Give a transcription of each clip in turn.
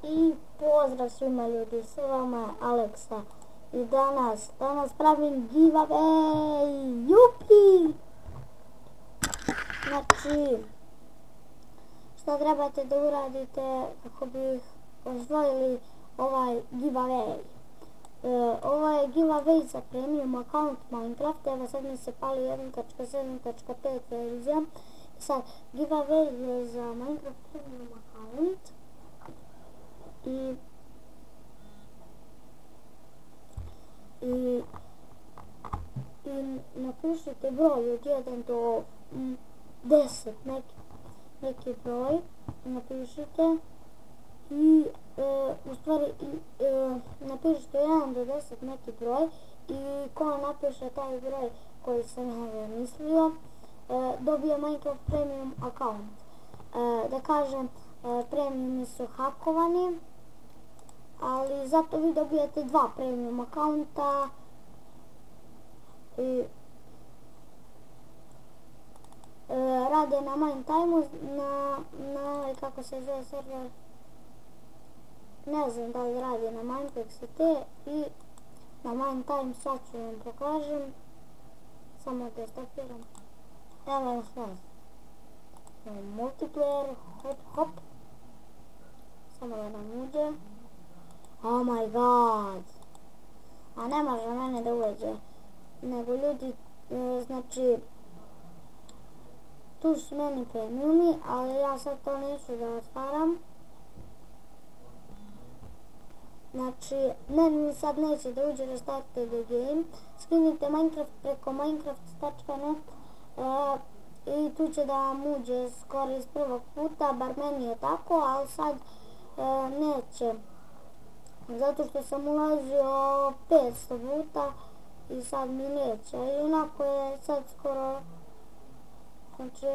I pozdrav svima ljudi, s vama je Aleksa i danas pravim giveaway, jupi! Znači, što trebate da uradite kako bi osvojili ovaj giveaway? Ovo je giveaway za premium account Minecraft, evo sad mi se pali 1.7.5 verzija. Sad, giveaway je za Minecraft premium account i napišite broj od 1 do 10, neki broj napišite i u stvari napišite 1 do 10 neki broj i ko napiše taj broj koji sam ja mislio dobije Minecraft premium account. Da kažem, premiumi su hakovani, ali zato vi dobijate 2 premium accounta i rade na Minetime-u, na kako se zove server, ne znam da li radi na Mineplex i na Minetime, sad ću vam pokažem, samo da stopiram, evo nas multiplayer, hop, samo da nam uđe, oh my god, a ne može mene da uđe, nego ljudi, znači, tu su meni premiumi, ali ja sad to neću da otvaram. Znači, meni sad neće da uđe Restart the game. Skinite Minecraft preko minecraft.net i tu će da vam uđe skoro iz prvog puta, bar meni je tako, ali sad neće. Zato što sam ulazio 500 puta i sad mi neće. I onako je sad skoro, znači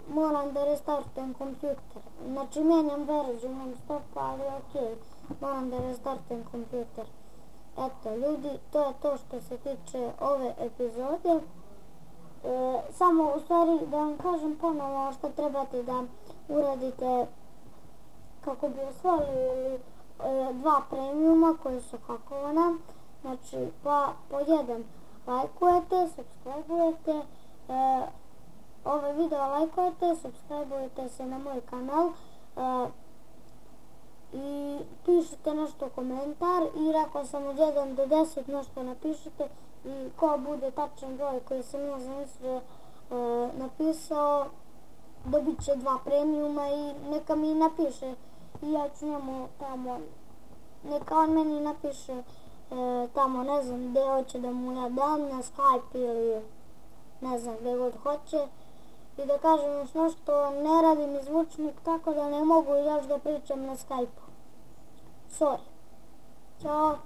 moram da restartujem kompjuter. Znači mijenjam verziju non stop, ali ok, moram da restartujem kompjuter. Eto ljudi, to je to što se tiče ove epizode. Samo u stvari da vam kažem ponovo što trebate da uradite kako bi osvojili 2 premiuma koji su hakovana. Znači po 1 lajkujete, subscribe-ujete, ovaj video lajkujete, subscribe-ujete se na moj kanal i pišite nešto komentar i rekao sam od 1 do 10 nešto napišite i ko bude tačan broj koji sam ja zamislio napisao dobit će 2 premiuma i neka mi napiše i ja ću njemu tamo, neka on meni napiše tamo, ne znam gdje hoće da mu ja dam, na Skype ili ne znam gdje god hoće. I da kažem još nešto, ne radim mi zvučnik, tako da ne mogu još da pričam na Skype-u. Sorry. Ćao.